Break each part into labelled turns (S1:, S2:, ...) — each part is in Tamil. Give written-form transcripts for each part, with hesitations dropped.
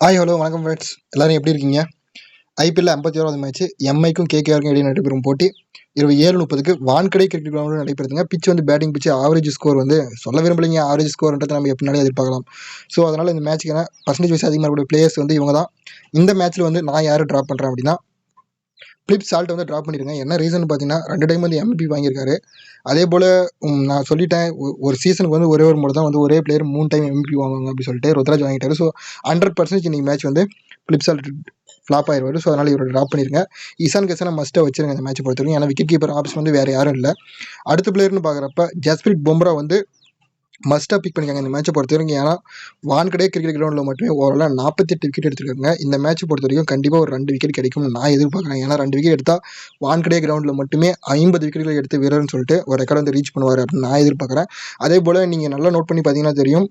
S1: ஹாய் ஹலோ வணக்கம் ஃப்ரெண்ட்ஸ். எல்லாரும் எப்படி இருக்கீங்க? ஐபிஎல்ல 51வது மேட்ச் எம்ஐக்கும் கேகேஆருக்கும் இடையே நடைபெறும் போட்டி இரவு 7:30க்கு வான்கடை கிரிக்கெட் கிரவுண்டில் நடைபெறுதுங்க. பிச் வந்து பேட்டிங் பிச்சு ஆவரேஜ் ஸ்கோர் வந்து சொல்ல விரும்பலைங்க. ஆவரேஜ் ஸ்கோர்ன்றதை நம்ம எப்படினாலும் எதிர்பார்க்கலாம். ஸோ அதனால் இந்த மேட்ச்சுக்கான பர்சன்டேஜ் வைஸ் அதிகமாக இருக்கக்கூடிய பிளேயர்ஸ் வந்து இவங்க தான். இந்த மேட்ச்சில் வந்து நான் யாரை ட்ராப் பண்ணுறேன் அப்படின்னா பிலிப் சால்ட் வந்து ட்ராப் பண்ணியிருக்கேன். என்ன ரீசன் பார்த்தீங்கன்னா 2 டைம் வந்து MVP வாங்கியிருக்காரு. அதே போல் நான் சொல்லிட்டேன், ஒரு சீசனுக்கு வந்து ஒரே ஒரு முறை தான் வந்து ஒரே பிளேயர் 3 டைம் MVP வாங்குவாங்க அப்படின்னு சொல்லிட்டு ருத்ராஜ் வாங்கிட்டாரு. ஸோ 100% இன்னைக்கு மேட்ச் வந்து பிலிப் சால்ட் ஃப்ளாப் ஆயிடுவார். ஸோ அதனால் இவரை ட்ராப் பண்ணிருங்க. இசான் கிசானை மஸ்ட்டாக வச்சிருங்க இந்த மேட்ச் பொறுத்தவரைக்கும். ஏன்னா விக்கெட் கீப்பர் ஆப்ஷன் வந்து வேறு யாரும் இல்லை. அடுத்த பிளேயர்னு பார்க்குறப்ப ஜஸ்பிரீத் பும்ரா வந்து மஸ்ட்டாக பிக் பண்ணிக்காங்க இந்த மேட்சை பொறுத்த வரைக்கும். ஏன்னா வான்கடே கிரிக்கெட் கிரவுண்டில் மட்டுமே ஓவராலாக 48 விக்கெட் எடுத்துருக்காங்க. இந்த மேட்ச் பொறுத்த வரைக்கும் கண்டிப்பாக ஒரு 2 விக்கெட் கிடைக்கும்னு நான் எதிர்பார்க்குறேன். ஏன்னா 2 விக்கெட் எடுத்தால் வான்கடே கிரவுண்டில் மட்டுமே 50 விக்கெட்டுகளை எடுத்து வீரர்னு சொல்லிட்டு ஒரு ரெக்கார்டு வந்து ரீச் பண்ணுவார் அப்படின்னு நான் எதிர்பார்க்குறேன். அதே போல் நீங்கள் நல்லா நோட் பண்ணி பார்த்தீங்கன்னா தெரியும்,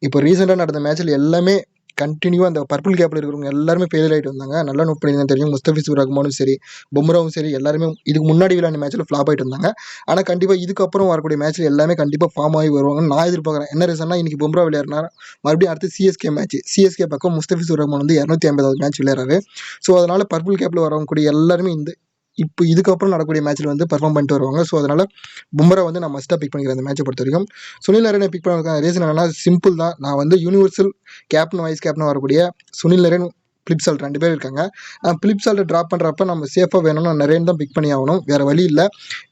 S1: இப்போ ரீசெண்டாக நடந்த மேட்ச்சில் எல்லாமே கண்டினியூவாக அந்த பர்பிள் கேப்பில் இருக்கிறவங்க எல்லாருமே ஃபெயிலியர் ஆகிட்டு வந்தாங்க. நல்லா நோட் பண்ணி தெரியும், முஸ்தபிசுர் ரஹ்மானும் சரி, பும்ராவும் சரி, எல்லாருமே இதுக்கு முன்னாடி விளையாண்ட மேட்ச்சில் ஃப்ளாப் ஆகிட்டு வந்தாங்க. ஆனால் கண்டிப்பாக இதுக்கப்புறம் வரக்கூடிய மேட்ச்சில் எல்லாமே கண்டிப்பாக ஃபார்ம் ஆகி வருவாங்கன்னு நான் எதிர்பார்க்குறேன். என்ன ரீசன்னா, இன்னைக்கு பும்ரா விளையாடுனா மறுபடியும் அடுத்து சிஎஸ்கே மேட்ச். சிஎஸ்கே பக்கம் முஸ்தபிசுர் ரஹ்மான் வந்து 250வது மேட்ச் விளையாடுறாரு. ஸோ அதனால் பர்பிள் கேப்பில் வரக்கூடிய எல்லாருமே இப்போ இதுக்கப்புறம் நடக்கக்கூடிய மேட்ச்சில் வந்து பர்ஃபார்ம் பண்ணிட்டு வருவாங்க. ஸோ அதனால் பும்ரா வந்து நான் மஸ்ட்டாக பிக் பண்ணிக்கிறேன் இந்த மேட்சை பொறுத்த வரைக்கும். சுனில் நரேனை பிக் பண்ண ரீசன் என்னன்னா சிம்பிள் தான். நான் வந்து யூனிவர்சல் கேப்டன் வைஸ் கேப்டன் வரக்கூடிய சுனில் நரேன், பிலிப் சால்ட் 2 பேர் இருக்காங்க. பிலிப் சால்ட்டை ட்ராப் பண்ணுறப்ப நம்ம சேஃபாக வேணும்னா நரேன் தான் பிக் பண்ணி ஆகணும், வேறு வழி இல்லை.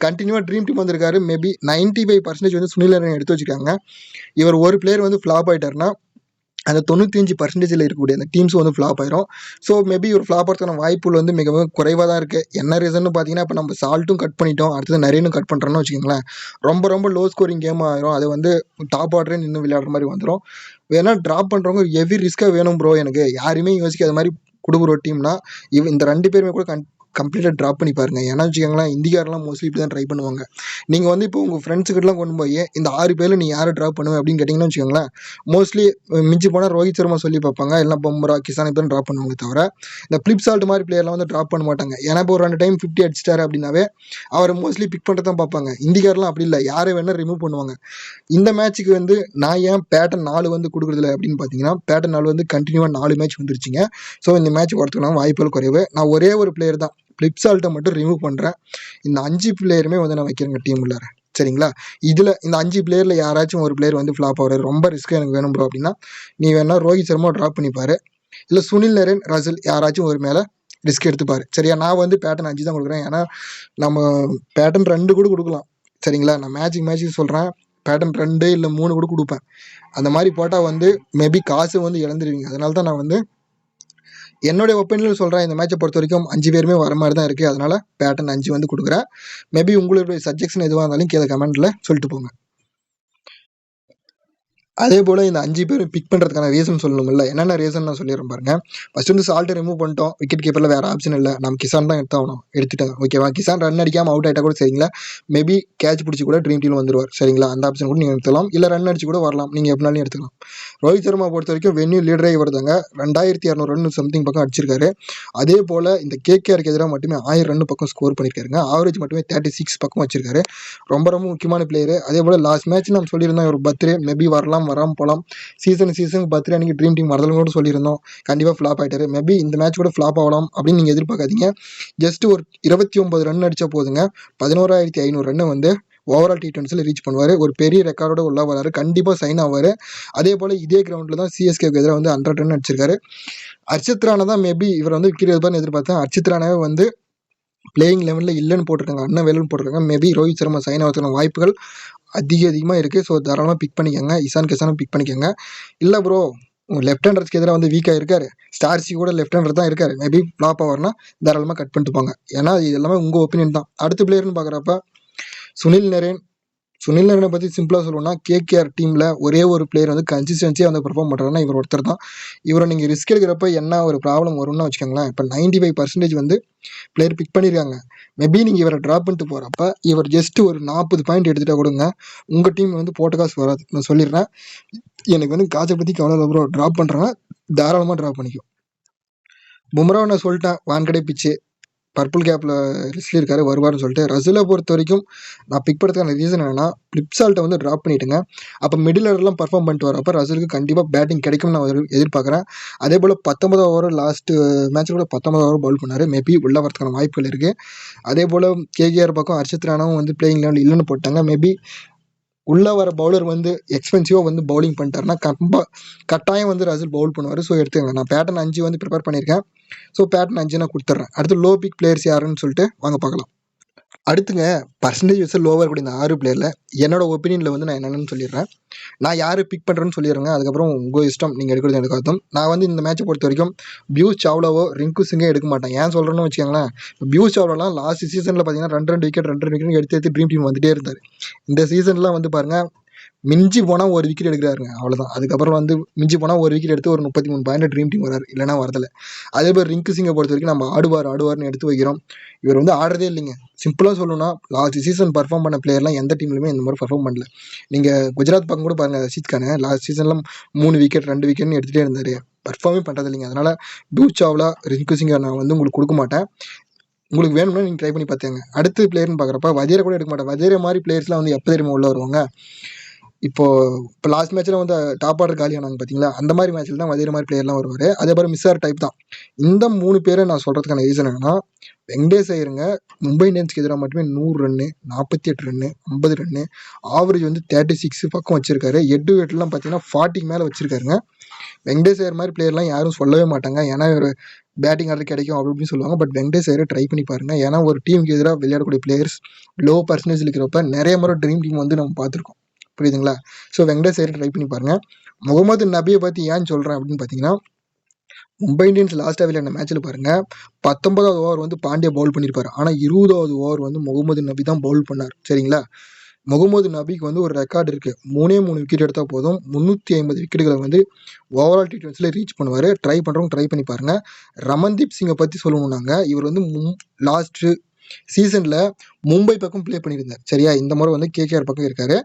S1: கண்டினியூவாக ட்ரீம் டீம் வந்திருக்காரு. மேபி 95% வந்து சுனில் நரேன் எடுத்து வச்சுருக்காங்க. இவர் ஒரு பிளேயர் வந்து ஃப்ளாப் ஆகிட்டாருன்னா அந்த 95% இருக்கக்கூடிய அந்த டீம்ஸ் வந்து ஃப்ளாப் ஆயிரும். ஸோ மேபி ஒரு ஃப்ளாப் ஆகிறதுக்கான வாய்ப்புகள் வந்து மிகவும் குறைவாக தான் இருக்குது. என்ன ரீசன்னு பார்த்தீங்கன்னா, இப்போ நம்ம சால்ட்டும் கட் பண்ணிட்டோம், அடுத்தது நரேனும் கட் பண்ணுறோன்னு வச்சுக்கோங்களேன், ரொம்ப ரொம்ப லோ ஸ்கோரிங் கேம் ஆயிரும். அது வந்து டாப் ஆர்டரே நின்று விளையாடுற மாதிரி வந்துடும். வேணா ட்ராப் பண்ணுறவங்க ஹெவி ரிஸ்க்காக வேணும் ப்ரோ, எனக்கு யாருமே யோசிக்காத மாதிரி கொடுக்குற ஒரு டீம்னா இந்த 2 பேருமே கூட கம்ப்ளீட்டாக ட்ராப் பண்ணி பாருங்கள். ஏன்னா வச்சுக்கோங்களேன், இந்தியாரெலாம் மோஸ்ட்லி இப்படி தான் ட்ரை பண்ணுவாங்க. நீங்கள் வந்து இப்போ உங்கள் ஃப்ரெண்ட்ஸுக்கிட்டலாம் கொண்டு போய் இந்த 6 பேரில் நீ யாரை ட்ராப் பண்ணுவேன் அப்படின்னு கேட்டிங்கன்னா வச்சுக்கோங்களேன், மோஸ்ட்லி மிஞ்சி போனால் ரோஹித் சர்மா சொல்லி பார்ப்பாங்க, இல்லைனா பும்ரா, கிசான் இப்படி தான் ட்ராப் பண்ணுவாங்க. தவிர இந்த பிலிப் சால்ட் மாதிரி பிளேயர்லாம் வந்து ட்ராப் பண்ண மாட்டாங்க. ஏன்னா இப்போ ஒரு 2 டைம் 50 அடிச்சிட்டாரு அப்படின்னாவே அவர் மோஸ்ட்லி பிக் பண்ணுறது தான் பார்ப்பாங்க. இந்தியாரெலாம் அப்படி இல்லை, யாரை வேணால் ரிமூவ் பண்ணுவாங்க. இந்த மேட்ச்சுக்கு வந்து நான் ஏன் பேட்டர்ன் 4 வந்து கொடுக்குறதில்ல அப்படின்னு பார்த்தீங்கன்னா, பேட்டர்ன் 4 வந்து கண்டினியூவாக 4 மேட்ச் வந்துருச்சுங்க. ஸோ இந்த மேட்ச் வரதுக்குனா வாய்ப்புகள் குறைவு. நான் ஒரே ஒரு பிளேயர் தான், பிலிப் சால்ட்டை மட்டும் ரிமூவ் பண்ணுறேன். இந்த 5 பிளேயருமே வந்து நான் வைக்கிறேங்க டீம் உள்ளார. சரிங்களா? இதில் இந்த 5 பிளேயரில் யாராச்சும் ஒரு பிளேயர் வந்து ஃப்ளாப் ஆகிறாரு, ரொம்ப ரிஸ்க் எனக்கு வேணும் ப்ரோ அப்படின்னா நீ வேணா ரோஹித் சர்மா ட்ராப் பண்ணிப்பாரு, இல்லை சுனில் நரேன், ரசல் யாராச்சும் ஒரு மேலே ரிஸ்க் எடுத்துப்பாரு. சரியா? நான் வந்து பேட்டர்ன் 5 தான் கொடுக்குறேன். ஏன்னா நம்ம பேட்டர்ன் 2 கூட கொடுக்கலாம். சரிங்களா? நான் மேட்சுக்கு சொல்கிறேன், பேட்டர்ன் 2 இல்லை 3 கூட கொடுப்பேன். அந்த மாதிரி போட்டால் வந்து மேபி காசு வந்து இழந்துருவீங்க. அதனால தான் நான் வந்து என்னுடைய ஒப்பீனியன் சொல்கிறேன். இந்த மேட்சை பொறுத்த வரைக்கும் 5 பேருமே வர மாதிரி தான் இருக்குது. அதனால் பேட்டர்ன் 5 வந்து கொடுக்குறேன். மேபி உங்களுடைய சஜெக்ஷன் எதுவாக இருந்தாலும் கீழே கமெண்ட்டில் சொல்லிட்டு போங்க. அதே போல் இந்த 5 பேரும் பிக் பண்ணுறதுக்கான ரீசன் சொல்லணும்ல, என்னென்ன ரீசன் நான் சொல்லிடுறேன் பாருங்க. ஃபர்ஸ்ட் வந்து சால்ட்டை ரிமூவ் பண்ணிட்டோம், விக்கெட் கீப்பரில் வேறு ஆப்ஷன் இல்லை, நம்ம கிசான் தான் எடுத்துட்டேன். ஓகேவா? கிசான் ரன் அடிக்காமல் அவுட் ஆகிட்டா கூட சரிங்களா, மேபி கேட்ச் பிடிச்சி கூட ட்ரீம் டீம் வந்துடுவார். சரிங்களா? அந்த ஆப்ஷன் கூட நீங்கள் எடுத்துக்கலாம், இல்லை ரன் அடிச்சு கூட வரலாம், நீங்கள் எப்படினாலும் எடுத்துக்கலாம். ரோஹித் சர்மா பொறுத்த வரைக்கும் வென்யூ லீடரே இவர் தாங்க. 2200 ரன் சம்திங் பக்கம் அடிச்சிருக்காரு. அதே போல் இந்த கேகேஆருக்கு எதிராக மட்டுமே 1000 ரன் பக்கம் ஸ்கோர் பண்ணியிருக்காருங்க. ஆவரேஜ் மட்டுமே 36 பக்கம் வச்சிருக்காரு. ரொம்ப ரொம்ப முக்கியமான பிளேயர். அதே போல் லாஸ்ட் மேட்ச் நம்ம சொல்லியிருந்தோம் ஒரு பர்த்டே, மேபி வராமல் போகலாம். சீசனுக்கு பர்த்டே அன்றைக்கி ட்ரீம் டீம் வரதலும் கூட சொல்லியிருந்தோம். கண்டிப்பாக ஃப்ளாப் ஆகிட்டாரு. மேபி இந்த மேட்ச் கூட ஃப்ளாப் ஆகலாம் அப்படின்னு நீங்கள் எதிர்பார்க்காதீங்க. ஜஸ்ட் ஒரு 29 ரன் அடித்தா போதுங்க, 11,500 ரன் வந்து ஓவரால் T20 ரீச் பண்ணுவார். ஒரு பெரிய ரெக்கார்டோட உள்ள வராரு, கண்டிப்பாக சைன் ஆவார். அதே போல் இதே கிரவுண்டில் தான் சிஎஸ்கேக்கு எதிராக வந்து 100 ரன் அடிச்சிருக்காரு. அர்ஷித் ராணா தான் மேபி இவர் வந்து விக்கெட் எடுப்பார்னு எதிர்பார்த்தேன். அர்ஷித் ராணாவே வந்து பிளேயிங் லெவலில் இல்லைன்னு போட்டிருக்காங்க, அண்ணன் வேலுன்னு போட்டிருக்காங்க. மேபி ரோஹித் சர்மா சைன் ஆகிறதுக்கான வாய்ப்புகள் அதிகமாக இருக்குது. ஸோ தாராளமாக பிக் பண்ணிக்கோங்க. இசான் கிசானும் பிக் பண்ணிக்கோங்க. இல்லை ப்ரோ, லெஃப்ட் ஹேண்டர்ஸ்க்கு எதிராக வந்து வீக்காக இருக்காரு, ஸ்டார்ஸி கூட லெஃப்ட் ஹேண்டர் தான் இருக்காரு, மேபி ஃப்ளாப் ஆவார்னா தாராளமாக கட் பண்ணிட்டு போங்க. ஏன்னா இது எல்லாமே உங்கள் ஒப்பீனியன் தான். அடுத்த பிளேயர்னு பார்க்குறப்ப சுனில் நரேனை பற்றி சிம்பிளாக சொல்லணும்னா, கேகேஆர் டீமில் ஒரே ஒரு பிளேயர் வந்து கன்சிஸ்டன்சியாக வந்து பெர்ஃபார்ம் பண்ணுறாருன்னா இவர் ஒருத்தர் தான். இவரை நீங்கள் ரிஸ்க் எடுக்கிறப்ப என்ன ஒரு ப்ராப்ளம் வரும்னு வச்சுக்கோங்களேன். இப்போ 95% வந்து பிளேயர் பிக் பண்ணியிருக்காங்க. மேபி நீங்கள் இவரை ட்ராப் பண்ணிட்டு போகிறப்ப இவர் ஜஸ்ட் ஒரு 40 பாயிண்ட் எடுத்துகிட்டா கொடுங்க, உங்கள் டீம் வந்து போட்ட காசு வராது. நான் சொல்லிடுறேன், எனக்கு வந்து காசை பற்றி கவலை இல்லை ப்ரோ. ட்ராப் பண்ணுறாங்க, தாராளமாக ட்ராப் பண்ணிக்கும். பும்ராவை நான் சொல்லிட்டேன், வான்கடை பிச்சு பர்பிள் கேப்பில் லிஸ்ட்ல இருக்காரு வருவார்னு சொல்லிட்டு. ரசூலை பொறுத்த வரைக்கும் நான் பிக் பண்ணுறதுக்கான ரீசன் என்னன்னா, பிளிப்சால்ட்டை வந்து ட்ராப் பண்ணிட்டுங்க. அப்போ மிடில் ஆர்டர்லாம் பர்ஃபார்ம் பண்ணிட்டு வரப்போ ரசூலுக்கு கண்டிப்பாக பேட்டிங் கிடைக்கும்னு நான் எதிர்பார்க்குறேன். அதே போல் 19 ஓவர் லாஸ்ட் மேட்ச்சில் கூட 19 ஓவர் பவுல் பண்ணார். மேபி உள்ள வரதுக்கான வாய்ப்புகள் இருக்குது. அதே போல் கேகேஆர் பக்கம் ஹர்ஷித் ராணாவும் வந்து பிளேயிங் லெவல் இல்லைன்னு போட்டாங்க. மேபி உள்ளே வர பவுலர் வந்து எக்ஸ்பென்சிவாக வந்து பவுலிங் பண்ணிட்டாருன்னா கட்டாயம் வந்து ரசூல் பவுல் பண்ணுவார். ஸோ எடுத்துக்கங்க. நான் பேட்டர்ன் 5 வந்து ப்ரிப்பேர் பண்ணியிருக்கேன். ஸோ பேட்டர்ன் 5 நான் கொடுத்துட்றேன். அடுத்து லோ பிக் பிளேயர்ஸ் யாருன்னு சொல்லிட்டு வாங்க பார்க்கலாம். அடுத்துங்க பர்சன்டேஜ் வச்சு லோவாக இருக்கக்கூடிய இந்த 6 பிளேயரில் என்னோட ஒப்பீனியனில் வந்து நான் என்னென்னு சொல்லிடுறேன். நான் யார் பிக் பண்ணுறேன்னு சொல்லிடுறேங்க. அதுக்கப்புறம் உங்கள் இஷ்டம், நீங்கள் எடுக்கிறது எனக்கு அர்த்தம். நான் வந்து இந்த மேட்சை பொறுத்த வரைக்கும் பியூஸ் சாவ்லாவோ ரிங்கு சிங்கே எடுக்க மாட்டேன். ஏன் சொல்கிறேன்னு வச்சுக்கோங்களேன், பியூஸ் சாவ்லாலாம் லாஸ்ட் சீசனில் பார்த்தீங்கன்னா 2 விக்கெட் எடுத்து ட்ரீம் டீம் வந்துட்டே இருந்தார். இந்த சீசன்லாம் வந்து பாருங்கள், மிஞ்சி போனால் ஒரு விக்கெட் எடுக்கிறாருங்க, அவ்வளோதான். அதுக்கப்புறம் வந்து மிஞ்சி போனால் ஒரு விக்கெட் எடுத்து ஒரு 33 பாயிண்ட் ட்ரீம் டீம் வராரு, இல்லைனா வரதில்லை. அதே மாதிரி ரிங்கு சிங்கை பொறுத்த வரைக்கும் நம்ம ஆடுவார்னு எடுத்து வைக்கிறோம். இவர் வந்து ஆடுறதே இல்லைங்க. சிம்பிளாக சொல்லணும்னா லாஸ்ட் சீசன் பர்ஃபார்ம் பண்ண பிளேயர்லாம் எந்த டீம்லையுமே இந்த மாதிரி பர்ஃபார்ம் பண்ணல. நீங்கள் குஜராத் பக்கம் கூட பாருங்கள், ரஷீத் கான் லாஸ்ட் சீசன்லாம் 3 விக்கெட் 2 விக்கெட்னு எடுத்துகிட்டே இருந்தார். பர்ஃபார்மே பண்ணுறது இல்லைங்க. அதனால் பியூஸ் சாவ்லா ரிங்கு சிங்கை நான் வந்து உங்களுக்கு கொடுக்க மாட்டேன். உங்களுக்கு வேணும்னா நீங்கள் ட்ரை பண்ணி பார்த்துங்க. அடுத்து பிளேயர்னு பார்க்குறப்ப வஜேரை கூட எடுக்க மாட்டேன். வஜேரை மாதிரி பிளேயர்ஸ்லாம் வந்து எப்போ தெரியுமா உள்ள வருவாங்க, இப்போ லாஸ்ட் மேட்ச்சில் வந்து டாப் ஆர்டர் காலியானாங்க பார்த்தீங்களா, அந்த மாதிரி மேட்ச்சில் தான் வதீர மாதிரி பிளேயர்லாம் வருவார். அதே மாதிரி மிஸ்ஸார் டைப் தான். இந்த 3 பேரை நான் சொல்கிறதுக்கான ரீசன் என்னன்னா, வெங்கடேஷ் ஐயருங்க மும்பை இந்தியன்ஸ்க்கு எதிராக மட்டுமே 100 ரன்னு, 48 ரன்னு, 50 ரன்னு, ஆவரேஜ் வந்து 36 பக்கம் வச்சிருக்காரு. ஹெட் டு ஹெட்லாம் பார்த்தீங்கன்னா 40 மேலே வச்சிருக்காருங்க. வெங்கடேஷ் ஐயர் மாதிரி பிளேயர்லாம் யாரும் சொல்லவே மாட்டாங்க. ஏன்னா ஒரு பேட்டிங் ஆர்டர் கிடைக்கும் அப்படின்னு சொல்லுவாங்க. பட் வெங்கடேஷ் ஐயரை ட்ரை பண்ணி பாருங்க. ஏன்னா ஒரு டீமுக்கு எதிராக விளையாடக்கூடிய பிளேயர்ஸ் லோ பர்சன்டேஜ் இருக்கிறப்ப நிறைய முறை ட்ரீம் டீம் வந்து நம்ம பார்த்துருக்கோம். புரியுதுங்களா? ஸோ வெங்கடேஷ் ஐயரை ட்ரை பண்ணி பாருங்க. முகமது நபியை பற்றி ஏன் சொல்கிறேன் அப்படின்னு பார்த்தீங்கன்னா, மும்பை இந்தியன்ஸ் லாஸ்ட்டாக விளையாடின மேட்ச்சில் பாருங்க, 19வது ஓவர் வந்து பாண்டியா பவுல் பண்ணியிருப்பாரு. ஆனால் 20வது ஓவர் வந்து முகமது நபி தான் பவுல் பண்ணார். சரிங்களா? முகமது நபிக்கு வந்து ஒரு ரெக்கார்டு இருக்குது. 3 விக்கெட் எடுத்தால் போதும், 350 விக்கெட்டுகளை வந்து ஓவரால் T20ல ரீச் பண்ணுவார். ட்ரை பண்ணுறவங்க ட்ரை பண்ணி பாருங்கள். ரமன்தீப் சிங்கை பற்றி சொல்லணும்னாங்க, இவர் வந்து லாஸ்ட்டு சீசனில் மும்பை பக்கம் ப்ளே பண்ணியிருந்தார். சரியா? இந்த முறை வந்து கேகேஆர் பக்கம் இருக்காரு.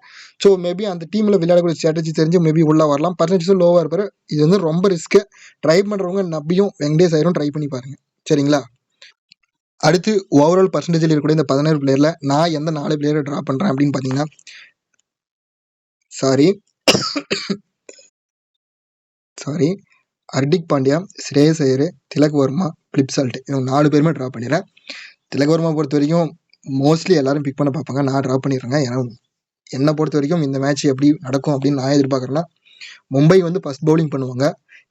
S1: ஸோ மேபி அந்த டீமில் விளையாடக்கூடிய ஸ்ட்ராட்டஜி தெரிஞ்சு மேபி உள்ளே வரலாம். பர்சன்டேஜும் லோவாக இருப்பார். இது வந்து ரொம்ப ரிஸ்க்கு. ட்ரை பண்ணுறவங்க நபியும் வெங்கடேஷ் ஐயரும் ட்ரை பண்ணி பாருங்கள். சரிங்களா? அடுத்து ஓவரால் பர்சன்டேஜில் இருக்கக்கூடிய இந்த 17 பிளேயரில் நான் எந்த 4 பிளேயரை ட்ரா பண்ணுறேன் அப்படின்னு பார்த்தீங்கன்னா, ஹர்திக் பாண்டியா, ஸ்ரேயஸ் ஐயர், திலக் வர்மா, பிளிப்சால்ட், இவங்க 4 பேருமே ட்ரா பண்ணிடுறேன். திலக் வர்மா பொறுத்த வரைக்கும் மோஸ்ட்லி எல்லாரும் பிக் பண்ண பார்ப்பாங்க. நான் ட்ரா பண்ணிடுறேங்க. ஏன்னா என்னை பொறுத்த வரைக்கும் இந்த மேட்ச் எப்படி நடக்கும் அப்படின்னு நான் எதிர்பார்க்குறேன்னா, மும்பை வந்து ஃபஸ்ட் பவுலிங் பண்ணுவாங்க,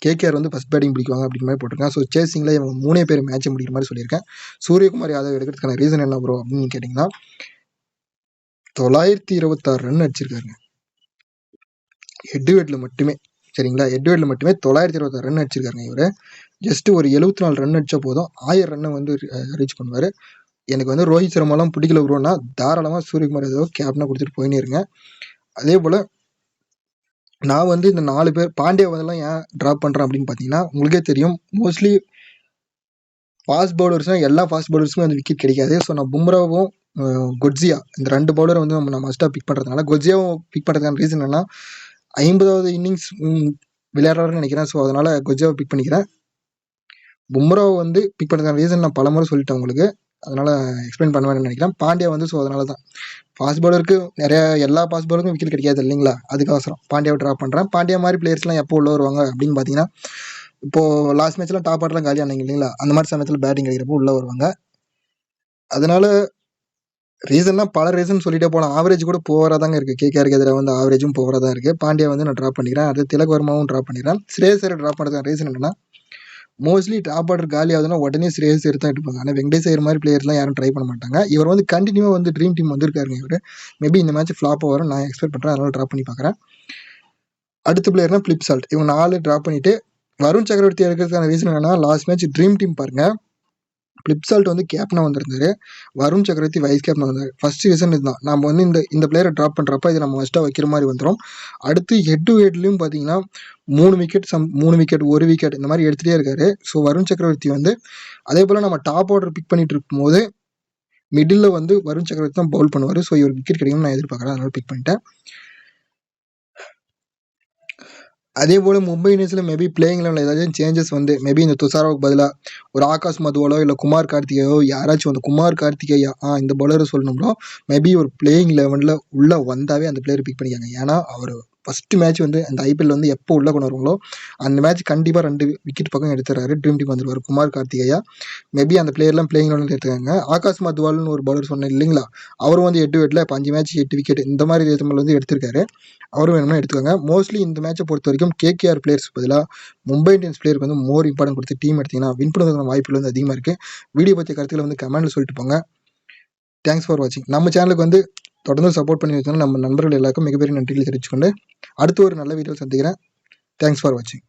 S1: கேகேஆர் வந்து ஃபஸ்ட் பேட்டிங் பிடிக்குவாங்க அப்படிங்கிற மாதிரி போட்டிருக்கேன். ஸோ சேசிங்கில் இவங்க 3 பேர் மேட்ச் முடிக்கிற மாதிரி சொல்லியிருக்கேன். சூரியகுமார் யாதவ் எடுக்கிறதுக்கான ரீசன் என்ன ப்ரோ அப்படின்னு கேட்டிங்கன்னா, 926 ரன் அடிச்சிருக்காருங்க ஹெட் டு ஹெட்டில் மட்டுமே. சரிங்களா? ஹெட் டு ஹெட்டில் மட்டுமே 926 ரன் அடிச்சிருக்காருங்க. இவர் ஜஸ்ட் ஒரு 74 ரன் அடிச்சா போதும் 1000 ரன்னை வந்து ரீச் பண்ணுவார். எனக்கு வந்து ரோஹித் சர்மாலாம் பிடிக்கல ப்ரோன்னா தாராளமாக சூரியகுமார் யாதவ் கேப்டனாக கொடுத்துட்டு போயினே இருங்க. அதே போல் நான் வந்து இந்த 4 பேர் பாண்டியா வந்துலாம் ஏன் ட்ராப் பண்ணுறேன் அப்படின்னு பார்த்தீங்கன்னா, உங்களுக்கே தெரியும் மோஸ்ட்லி ஃபாஸ்ட் பவுலர்ஸ்னால் எல்லா ஃபாஸ்ட் பவுலர்ஸுமே வந்து விக்கெட் கிடைக்காது. ஸோ நான் பும்ராவும் கொட்ஸியா இந்த 2 பவுலரை வந்து நான் மஸ்ட்டாக பிக் பண்ணுறதுனால கொட்ஸியாவும் பிக் பண்ணுறதுக்கான ரீசன் என்னன்னா, 50வது இன்னிங்ஸ் விளையாடுறாருன்னு நினைக்கிறேன். ஸோ அதனால் கொட்ஸியாவை பிக் பண்ணிக்கிறேன். பும்ராவை வந்து பிக் பண்ணுறதுக்கான ரீசன் நான் பல முறை சொல்லிட்டேன் உங்களுக்கு. அதனால் எக்ஸ்பிளைன் பண்ணுவேன்னு நினைக்கிறேன். பாண்டியா வந்து ஸோ அதனால தான் ஃபாஸ்ட் பவுலருக்கு எல்லா ஃபாஸ்ட் பவுலருக்கும் விக்கெட் கிடைக்காது இல்லைங்களா? அதுக்கோசரம் பாண்டியாவை ட்ராப் பண்ணுறேன். பாண்டியா மாதிரி பிளேயர்ஸ்லாம் எப்போ உள்ள வருவாங்க அப்படின்னு பார்த்தீங்கன்னா, இப்போது லாஸ்ட் மேட்ச்லாம் டாப் ஆர்டர்லாம் காலி ஆனாங்க இல்லைங்களா? அந்த மாதிரி சமயத்தில் பேட்டிங் கிடைக்கிறப்போ உள்ளே வருவாங்க. அதனால ரீசன்னா பல ரீசன் சொல்லிட்டே போகலாம். ஆவரேஜ் கூட போவராக தாங்க இருக்குது. கேகேஆருக்கு எதிராக வந்து ஆவரேஜும் போவராக தான் இருக்குது. பாண்டியா வந்து நான் ட்ராப் பண்ணிக்கிறேன். அது திலக் வர்மாவும் ட்ராப் பண்ணிக்கிறேன். ஸ்ரேயஸ் ஐயரை ட்ராப் பண்ணுறதுக்கான ரீசன் என்னன்னா, மோஸ்ட்லி டாப் ஆர்டர் காலி ஆகுதுன்னா உடனே ஸ்ரேயஸ் ஐயர் தான் எடுப்பாங்க. ஆனால் வெங்கடேஷ் ஐயர் மாதிரி பிளேயர்லாம் யாரும் ட்ரை பண்ண மாட்டாங்க. இவர் வந்து கண்டினியூவாக வந்து ட்ரீம் டீம் வந்திருக்காருங்க. இவர் மேபி இந்த மேட்ச் ஃப்ளாப்பாக வரும் நான் எக்ஸ்பெக்ட் பண்ணுறேன். அதனால் ட்ராப் பண்ணி பார்க்குறேன். அடுத்த பிளேயர்னா பிளிப்சால்ட். இவங்க 4 ட்ராப் பண்ணிவிட்டு வருண் சக்கரவர்த்தி எடுக்கிறதுக்கான ரீசன் என்னன்னா, லாஸ்ட் மேட்ச் ட்ரீம் டீம் பாருங்கள், பிளிப்சால்ட் வந்து கேப்டனாக வந்திருந்தாரு, வருண் சக்கரவர்த்தி வைஸ் கேப்டனாக வந்தார். ஃபர்ஸ்ட் ரீசன் இதுதான். நம்ம வந்து இந்த பிளேயரை ட்ராப் பண்ணுறப்ப இதை நம்ம ஃபஸ்ட்டாக வைக்கிற மாதிரி வந்துடும். அடுத்து ஹெட் டு ஹெட்லையும் பார்த்தீங்கன்னா 3 விக்கெட் 1 விக்கெட் இந்த மாதிரி எடுத்துகிட்டே இருக்காரு. ஸோ வருண் சக்கரவர்த்தி வந்து அதே போல் நம்ம டாப் ஆர்டர் பிக் பண்ணிட்டு இருக்கும்போது மிடில் வந்து வருண் சக்கரவர்த்தி தான் பவுல் பண்ணுவார். ஸோ இவர் விக்கெட் கிடைக்கும்னு நான் எதிர்பார்க்குறேன். அதனால பிக் பண்ணிட்டேன். அதே போல் மும்பை இந்தியன்ஸில் மேபி பிளேயிங் லெவலில் ஏதாச்சும் சேஞ்சஸ் வந்து மேபி இந்த துஷாராவுக்கு பதிலாக ஒரு ஆகாஷ் மதுவாலோ இல்லை குமார் கார்த்திகேயோ யாராச்சும் வந்து குமார் கார்த்திகேயா இந்த பவுலரை சொல்லணும்னா மேபி ஒரு பிளேயிங் லெவலில் உள்ளே வந்தாவே அந்த பிளேயர் பிக் பண்ணிக்காங்க. ஏன்னா அவர் ஃபஸ்ட்டு மேட்ச் வந்து அந்த ஐபிஎல் வந்து எப்போ உள்ளே கொண்டு வருவாங்களோ அந்த மேட்ச் கண்டிப்பாக 2 விக்கெட் பக்கம் எடுத்துறாரு. ட்ரீம் டீம் வந்துருவார் குமார் கார்த்திகேயா. மேபி அந்த பிளேயர்லாம் பிளேயிங் லெவலில் எடுத்துக்காங்க. ஆகாஷ் மதுவால்னு ஒரு பவுலர் சொன்னேன் இல்லைங்களா, அவரும் வந்து 8 விக்கெட்டில் இப்போ 5 மேட்ச் 8 விக்கெட் இந்த மாதிரி ரேத்தமில் வந்து எடுத்திருக்காரு. அவரும் வேணும்னா எடுத்துக்கோங்க. மோஸ்ட்லி இந்த மேட்சை பொறுத்த வரைக்கும் கேகேஆர் பிளேயர்ஸ் பதிலாக மும்பை இந்தியன்ஸ் பிளேயருக்கு வந்து மோர் இம்பார்ட்டன்ட் கொடுத்து டீம் எடுத்தீங்கன்னா வின் பண்ணுறதுக்கான வாய்ப்புகள் வந்து அதிகமாக இருக்குது. வீடியோ பற்றிய கருத்துக்களை வந்து கமெண்ட்டில் சொல்லிட்டு போங்க. தேங்க்ஸ் ஃபார் வாட்சிங். நம்ம சேனலுக்கு வந்து தொடர்ந்து சப்போர்ட் பண்ணி வச்சோன்னா நம்ம நண்பர்கள் எல்லாருக்கும் மிகப்பெரிய நன்றிகளை தெரிவிச்சுக்கொண்டு அடுத்து ஒரு நல்ல வீடியோ சந்திக்கிறேன். தேங்க்ஸ் ஃபார் வாட்சிங்.